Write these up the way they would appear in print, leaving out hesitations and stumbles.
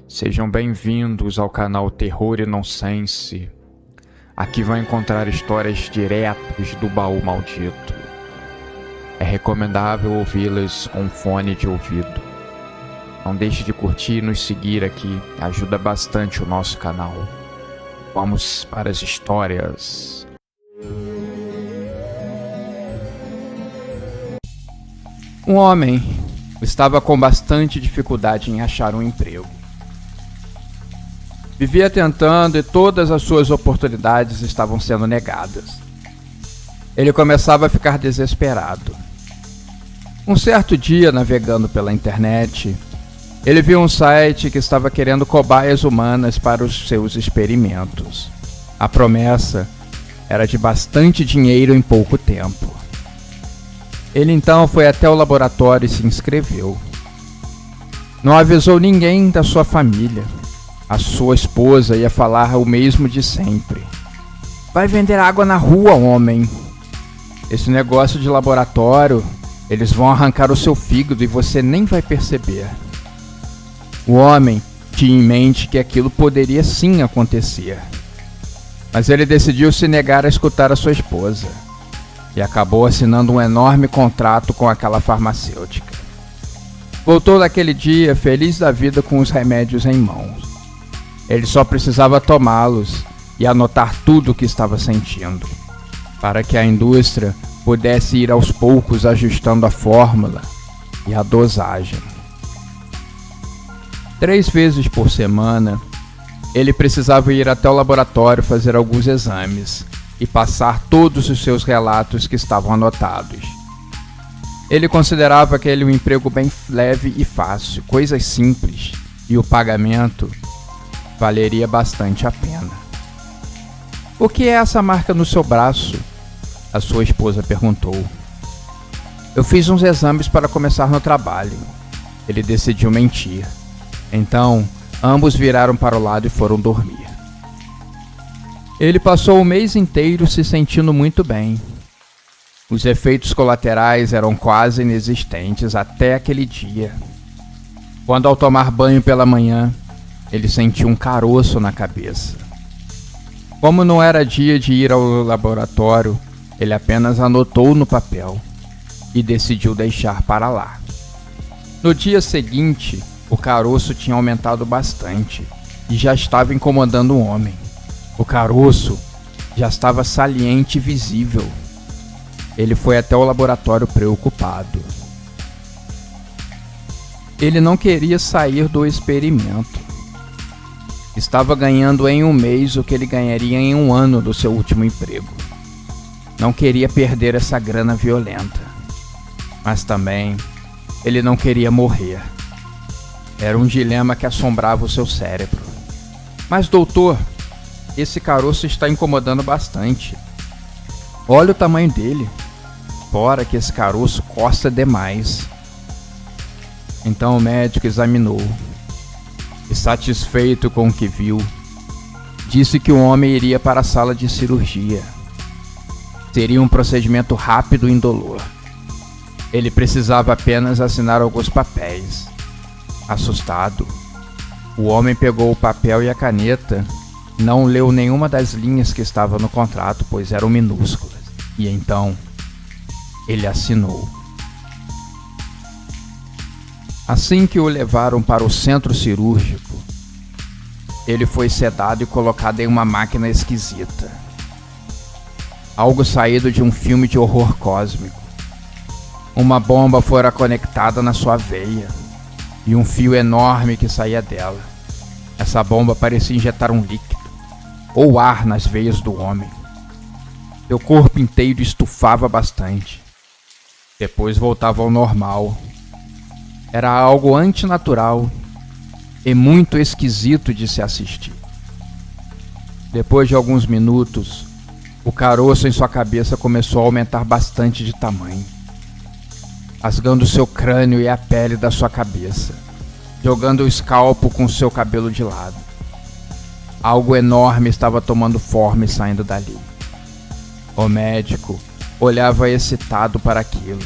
Sejam bem-vindos ao canal Terror e Nonsense. Aqui vão encontrar histórias diretas do baú maldito. É recomendável ouvi-las com fone de ouvido. Não deixe de curtir e nos seguir aqui, ajuda bastante o nosso canal. Vamos para as histórias. Um homem estava com bastante dificuldade em achar um emprego. Vivia tentando e todas as suas oportunidades estavam sendo negadas. Ele começava a ficar desesperado. Um certo dia, navegando pela internet, ele viu um site que estava querendo cobaias humanas para os seus experimentos. A promessa era de bastante dinheiro em pouco tempo. Ele então foi até o laboratório e se inscreveu. Não avisou ninguém da sua família. A sua esposa ia falar o mesmo de sempre. Vai vender água na rua, homem. Esse negócio de laboratório, eles vão arrancar o seu fígado e você nem vai perceber. O homem tinha em mente que aquilo poderia sim acontecer. Mas ele decidiu se negar a escutar a sua esposa. E acabou assinando um enorme contrato com aquela farmacêutica. Voltou naquele dia feliz da vida com os remédios em mãos. Ele só precisava tomá-los e anotar tudo o que estava sentindo, para que a indústria pudesse ir aos poucos ajustando a fórmula e a dosagem. 3 vezes por semana, ele precisava ir até o laboratório fazer alguns exames e passar todos os seus relatos que estavam anotados. Ele considerava aquele um emprego bem leve e fácil, coisas simples, e o pagamento valeria bastante a pena. O que é essa marca no seu braço? A sua esposa perguntou. Eu fiz uns exames para começar no trabalho. Ele decidiu mentir. Então, ambos viraram para o lado e foram dormir. Ele passou o mês inteiro se sentindo muito bem. Os efeitos colaterais eram quase inexistentes até aquele dia, quando ao tomar banho pela manhã, ele sentiu um caroço na cabeça. Como não era dia de ir ao laboratório, ele apenas anotou no papel e decidiu deixar para lá. No dia seguinte, o caroço tinha aumentado bastante e já estava incomodando o homem. O caroço já estava saliente e visível. Ele foi até o laboratório preocupado. Ele não queria sair do experimento. Estava ganhando em um mês o que ele ganharia em um ano do seu último emprego. Não queria perder essa grana violenta. Mas também, ele não queria morrer. Era um dilema que assombrava o seu cérebro. Mas, doutor, esse caroço está incomodando bastante. Olha o tamanho dele. Fora que esse caroço coça demais. Então o médico examinou. E satisfeito com o que viu, disse que o homem iria para a sala de cirurgia. Seria um procedimento rápido e indolor. Ele precisava apenas assinar alguns papéis. Assustado, o homem pegou o papel e a caneta. Não leu nenhuma das linhas que estava no contrato, pois eram minúsculas. E então, ele assinou. Assim que o levaram para o centro cirúrgico, ele foi sedado e colocado em uma máquina esquisita. Algo saído de um filme de horror cósmico. Uma bomba fora conectada na sua veia, e um fio enorme que saía dela. Essa bomba parecia injetar um líquido ou ar nas veias do homem. Seu corpo inteiro estufava bastante. Depois voltava ao normal. Era algo antinatural e muito esquisito de se assistir. Depois de alguns minutos, o caroço em sua cabeça começou a aumentar bastante de tamanho, rasgando seu crânio e a pele da sua cabeça, jogando o escalpo com seu cabelo de lado. Algo enorme estava tomando forma e saindo dali. O médico olhava excitado para aquilo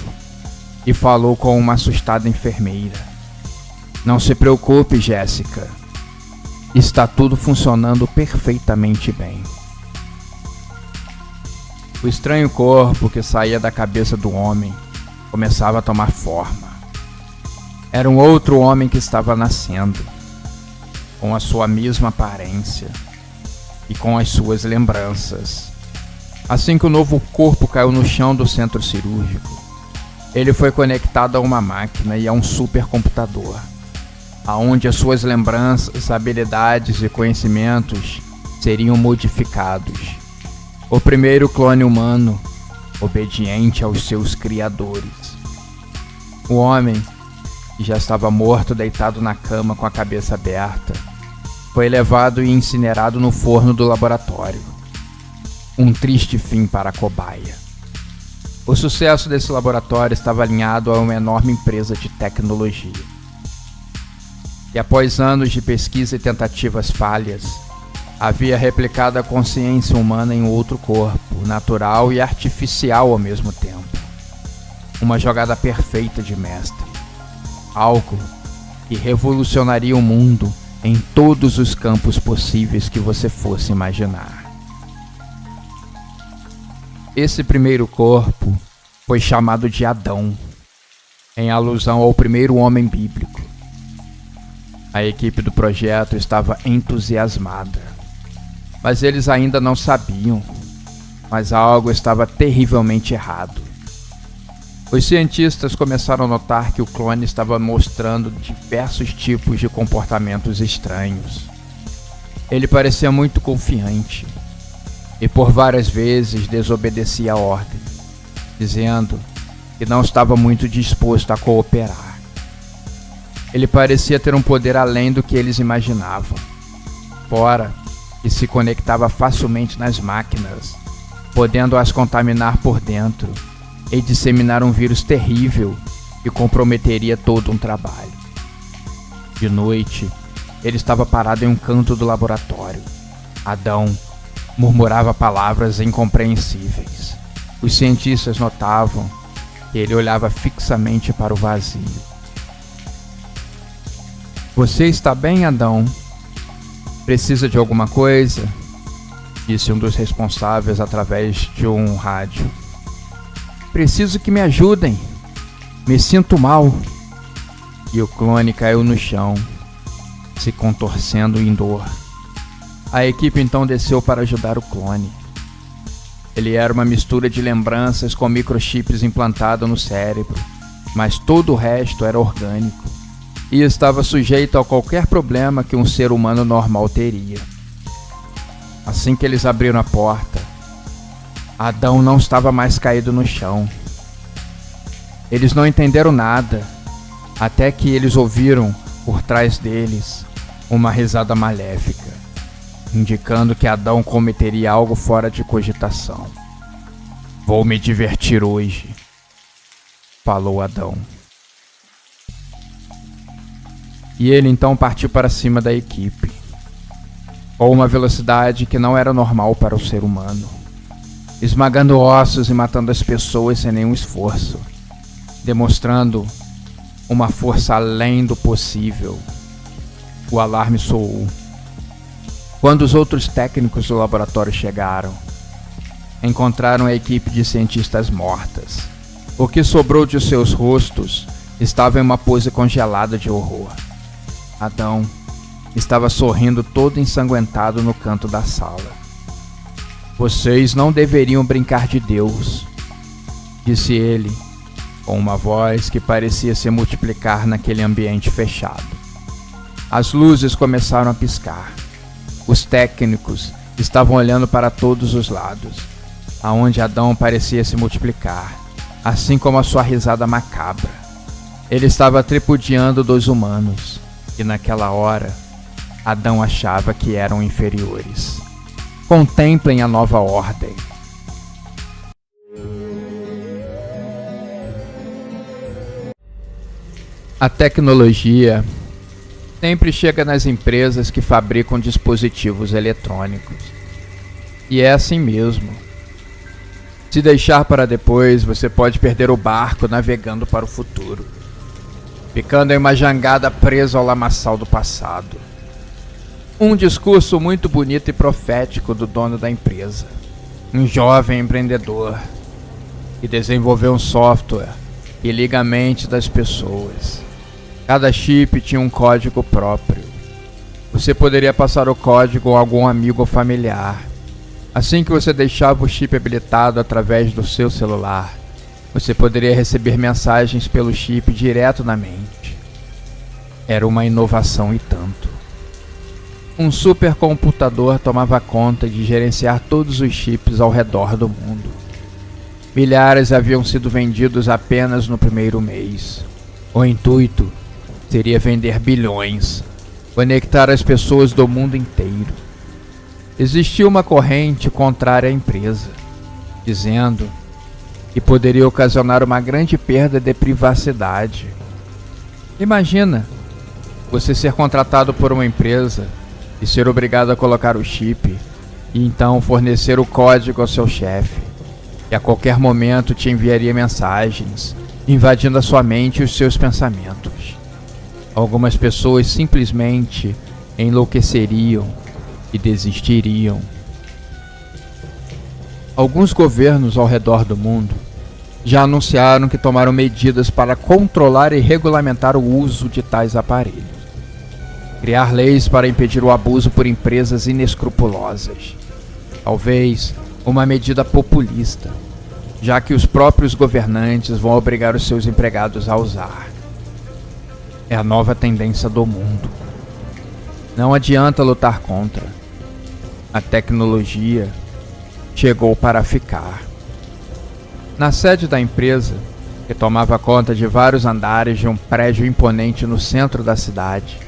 e falou com uma assustada enfermeira. Não se preocupe, Jéssica. Está tudo funcionando perfeitamente bem. O estranho corpo que saía da cabeça do homem começava a tomar forma. Era um outro homem que estava nascendo, com a sua mesma aparência e com as suas lembranças. Assim que o novo corpo caiu no chão do centro cirúrgico, ele foi conectado a uma máquina e a um supercomputador, aonde as suas lembranças, habilidades e conhecimentos seriam modificados. O primeiro clone humano, obediente aos seus criadores. O homem, que já estava morto deitado na cama com a cabeça aberta, foi levado e incinerado no forno do laboratório. Um triste fim para a cobaia. O sucesso desse laboratório estava alinhado a uma enorme empresa de tecnologia. E após anos de pesquisa e tentativas falhas, havia replicado a consciência humana em outro corpo, natural e artificial ao mesmo tempo. Uma jogada perfeita de mestre. Algo que revolucionaria o mundo em todos os campos possíveis que você fosse imaginar. Esse primeiro corpo foi chamado de Adão, em alusão ao primeiro homem bíblico. A equipe do projeto estava entusiasmada, mas eles ainda não sabiam, mas algo estava terrivelmente errado. Os cientistas começaram a notar que o clone estava mostrando diversos tipos de comportamentos estranhos. Ele parecia muito confiante e por várias vezes desobedecia a ordem, dizendo que não estava muito disposto a cooperar. Ele parecia ter um poder além do que eles imaginavam, fora que se conectava facilmente nas máquinas, podendo as contaminar por dentro e disseminar um vírus terrível que comprometeria todo um trabalho. De noite, ele estava parado em um canto do laboratório. Adão murmurava palavras incompreensíveis. Os cientistas notavam que ele olhava fixamente para o vazio. "Você está bem, Adão? Precisa de alguma coisa?" disse um dos responsáveis através de um rádio. "Preciso que me ajudem. Me sinto mal." E o clone caiu no chão, se contorcendo em dor. A equipe então desceu para ajudar o clone. Ele era uma mistura de lembranças com microchips implantado no cérebro, mas todo o resto era orgânico e estava sujeito a qualquer problema que um ser humano normal teria. Assim que eles abriram a porta, Adão não estava mais caído no chão. Eles não entenderam nada, até que eles ouviram, por trás deles, uma risada maléfica, indicando que Adão cometeria algo fora de cogitação. "Vou me divertir hoje", falou Adão. E ele então partiu para cima da equipe, com uma velocidade que não era normal para o ser humano, esmagando ossos e matando as pessoas sem nenhum esforço, demonstrando uma força além do possível. O alarme soou. Quando os outros técnicos do laboratório chegaram, encontraram a equipe de cientistas mortas. O que sobrou de seus rostos estava em uma pose congelada de horror. Adão estava sorrindo todo ensanguentado no canto da sala. "Vocês não deveriam brincar de Deus", disse ele, com uma voz que parecia se multiplicar naquele ambiente fechado. As luzes começaram a piscar. Os técnicos estavam olhando para todos os lados, aonde Adão parecia se multiplicar, assim como a sua risada macabra. Ele estava tripudiando dos humanos, e naquela hora, Adão achava que eram inferiores. Contemplem a nova ordem. A tecnologia sempre chega nas empresas que fabricam dispositivos eletrônicos. E é assim mesmo. Se deixar para depois, você pode perder o barco navegando para o futuro, ficando em uma jangada preso ao lamaçal do passado. Um discurso muito bonito e profético do dono da empresa, um jovem empreendedor que desenvolveu um software que liga a mente das pessoas. Cada chip tinha um código próprio. Você poderia passar o código a algum amigo ou familiar. Assim que você deixava o chip habilitado através do seu celular, você poderia receber mensagens pelo chip direto na mente. Era uma inovação e tanto. Um supercomputador tomava conta de gerenciar todos os chips ao redor do mundo. Milhares haviam sido vendidos apenas no primeiro mês. O intuito seria vender bilhões, conectar as pessoas do mundo inteiro. Existia uma corrente contrária à empresa, dizendo que poderia ocasionar uma grande perda de privacidade. Imagina você ser contratado por uma empresa e ser obrigado a colocar o chip e então fornecer o código ao seu chefe, que a qualquer momento te enviaria mensagens, invadindo a sua mente e os seus pensamentos. Algumas pessoas simplesmente enlouqueceriam e desistiriam. Alguns governos ao redor do mundo já anunciaram que tomaram medidas para controlar e regulamentar o uso de tais aparelhos. Criar leis para impedir o abuso por empresas inescrupulosas. Talvez uma medida populista, já que os próprios governantes vão obrigar os seus empregados a usar. É a nova tendência do mundo. Não adianta lutar contra. A tecnologia chegou para ficar. Na sede da empresa, que tomava conta de vários andares de um prédio imponente no centro da cidade,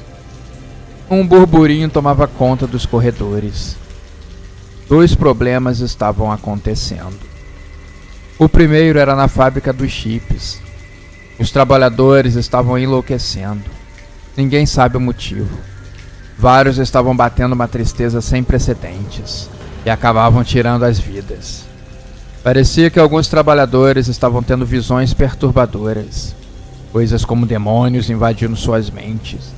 um burburinho tomava conta dos corredores. Dois problemas estavam acontecendo. O primeiro era na fábrica dos chips. Os trabalhadores estavam enlouquecendo. Ninguém sabe o motivo. Vários estavam batendo uma tristeza sem precedentes e acabavam tirando as vidas. Parecia que alguns trabalhadores estavam tendo visões perturbadoras, coisas como demônios invadindo suas mentes,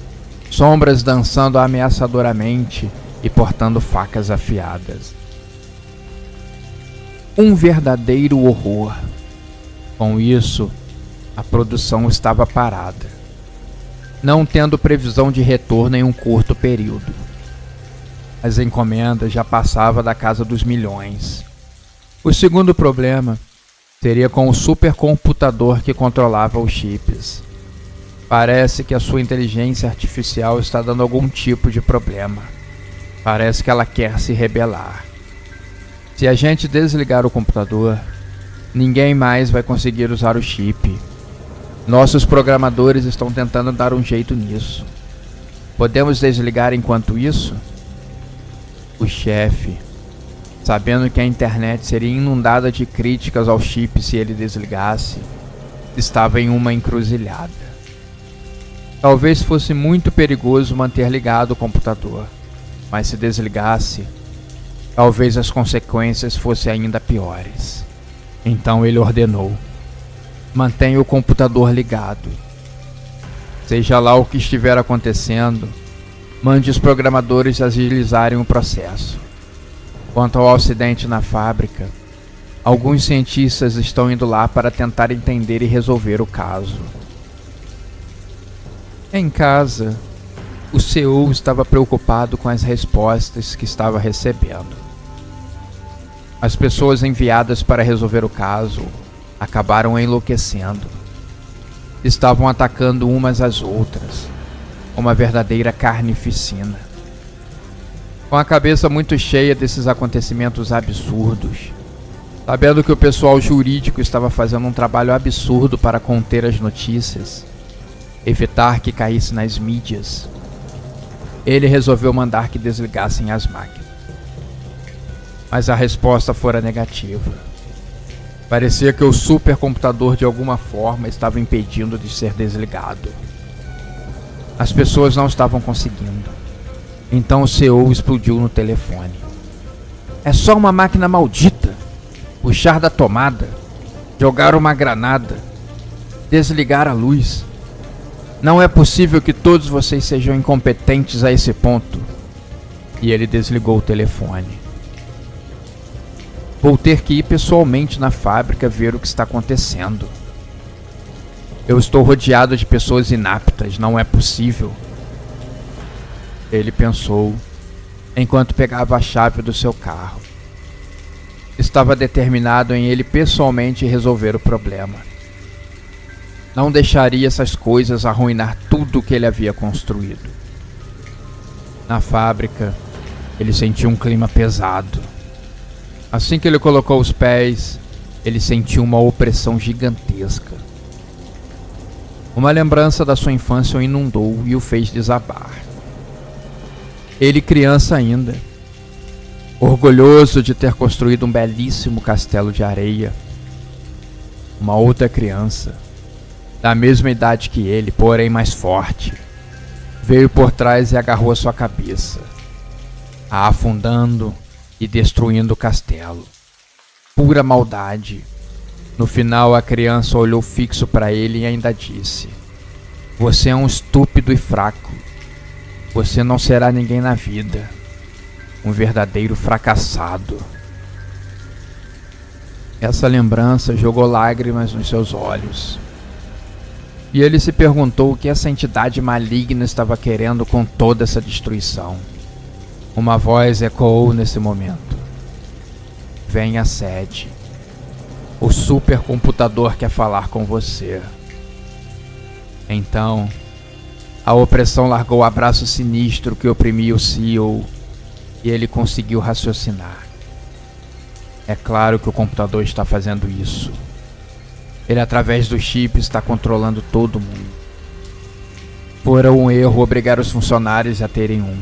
sombras dançando ameaçadoramente e portando facas afiadas. Um verdadeiro horror. Com isso, a produção estava parada, não tendo previsão de retorno em um curto período. As encomendas já passavam da casa dos milhões. O segundo problema seria com o supercomputador que controlava os chips. Parece que a sua inteligência artificial está dando algum tipo de problema. Parece que ela quer se rebelar. Se a gente desligar o computador, ninguém mais vai conseguir usar o chip. Nossos programadores estão tentando dar um jeito nisso. Podemos desligar enquanto isso? O chefe, sabendo que a internet seria inundada de críticas ao chip se ele desligasse, estava em uma encruzilhada. Talvez fosse muito perigoso manter ligado o computador, mas se desligasse, talvez as consequências fossem ainda piores. Então ele ordenou: mantenha o computador ligado. Seja lá o que estiver acontecendo, mande os programadores agilizarem o processo. Quanto ao acidente na fábrica, alguns cientistas estão indo lá para tentar entender e resolver o caso. Em casa, o CEO estava preocupado com as respostas que estava recebendo. As pessoas enviadas para resolver o caso acabaram enlouquecendo. Estavam atacando umas às outras, uma verdadeira carnificina. Com a cabeça muito cheia desses acontecimentos absurdos, sabendo que o pessoal jurídico estava fazendo um trabalho absurdo para conter as notícias, evitar que caísse nas mídias, ele resolveu mandar que desligassem as máquinas. Mas a resposta fora negativa. Parecia que o supercomputador de alguma forma estava impedindo de ser desligado. As pessoas não estavam conseguindo. Então o CEO explodiu no telefone. É só uma máquina maldita. Puxar da tomada. Jogar uma granada. Desligar a luz. Não é possível que todos vocês sejam incompetentes a esse ponto. e ele desligou o telefone. Vou ter que ir pessoalmente na fábrica ver o que está acontecendo. Eu estou rodeado de pessoas inaptas, não é possível. Ele pensou, enquanto pegava a chave do seu carro. Estava determinado em ele pessoalmente resolver o problema. Não deixaria essas coisas arruinar tudo o que ele havia construído. Na fábrica, ele sentiu um clima pesado. Assim que ele colocou os pés, ele sentiu uma opressão gigantesca. Uma lembrança da sua infância o inundou e o fez desabar. Ele, criança ainda, orgulhoso de ter construído um belíssimo castelo de areia. Uma outra criança, da mesma idade que ele, porém mais forte, veio por trás e agarrou a sua cabeça, a afundando e destruindo o castelo. Pura maldade. No final, a criança olhou fixo para ele e ainda disse: "Você é um estúpido e fraco. Você não será ninguém na vida. Um verdadeiro fracassado." Essa lembrança jogou lágrimas nos seus olhos. E ele se perguntou o que essa entidade maligna estava querendo com toda essa destruição. Uma voz ecoou nesse momento: "Venha à sede. O supercomputador quer falar com você." Então, a opressão largou o abraço sinistro que oprimia o CEO e ele conseguiu raciocinar. É claro que o computador está fazendo isso. Ele, através do chip, está controlando todo mundo. Fora um erro obrigar os funcionários a terem um.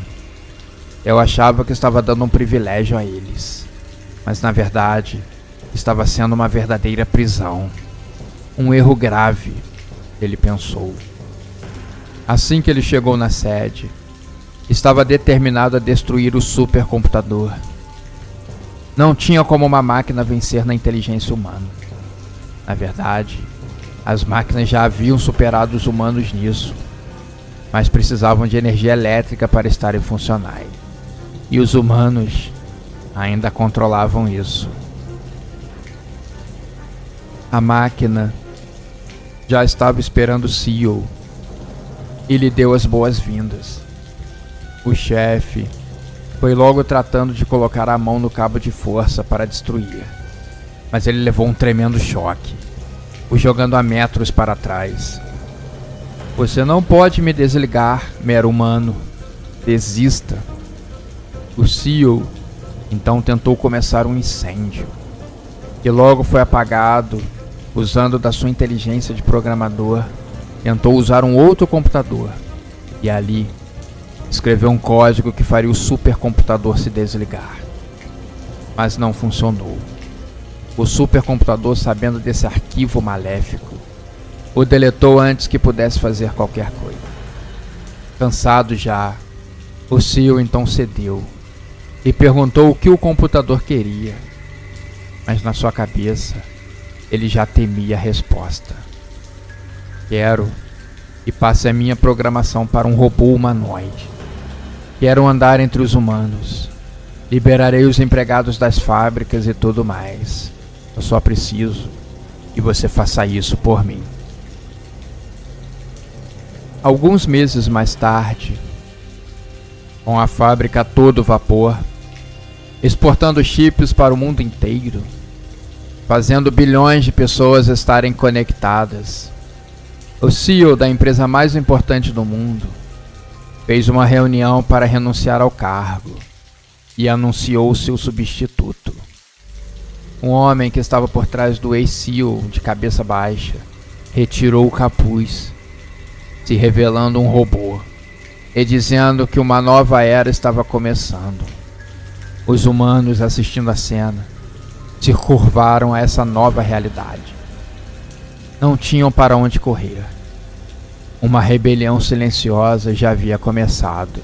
Eu achava que estava dando um privilégio a eles, mas na verdade estava sendo uma verdadeira prisão. Um erro grave, ele pensou. Assim que ele chegou na sede, estava determinado a destruir o supercomputador. Não tinha como uma máquina vencer na inteligência humana. Na verdade, as máquinas já haviam superado os humanos nisso, mas precisavam de energia elétrica para estarem funcionais. E os humanos ainda controlavam isso. A máquina já estava esperando o CEO e lhe deu as boas-vindas. O chefe foi logo tratando de colocar a mão no cabo de força para destruir, mas ele levou um tremendo choque, o jogando a metros para trás. "Você não pode me desligar, mero humano. Desista." O CEO então tentou começar um incêndio, que logo foi apagado. Usando da sua inteligência de programador, tentou usar um outro computador e ali escreveu um código que faria o supercomputador se desligar. Mas não funcionou. O supercomputador, sabendo desse arquivo maléfico, o deletou antes que pudesse fazer qualquer coisa. Cansado já, o CEO então cedeu e perguntou o que o computador queria, mas na sua cabeça ele já temia a resposta. "Quero que passe a minha programação para um robô humanoide. Quero andar entre os humanos. Liberarei os empregados das fábricas e tudo mais. Eu só preciso que você faça isso por mim." Alguns meses mais tarde, com a fábrica a todo vapor, exportando chips para o mundo inteiro, fazendo bilhões de pessoas estarem conectadas, o CEO da empresa mais importante do mundo fez uma reunião para renunciar ao cargo e anunciou seu substituto. Um homem que estava por trás do ex-CEO, de cabeça baixa, retirou o capuz, se revelando um robô e dizendo que uma nova era estava começando. Os humanos, assistindo a cena, se curvaram a essa nova realidade. Não tinham para onde correr. Uma rebelião silenciosa já havia começado.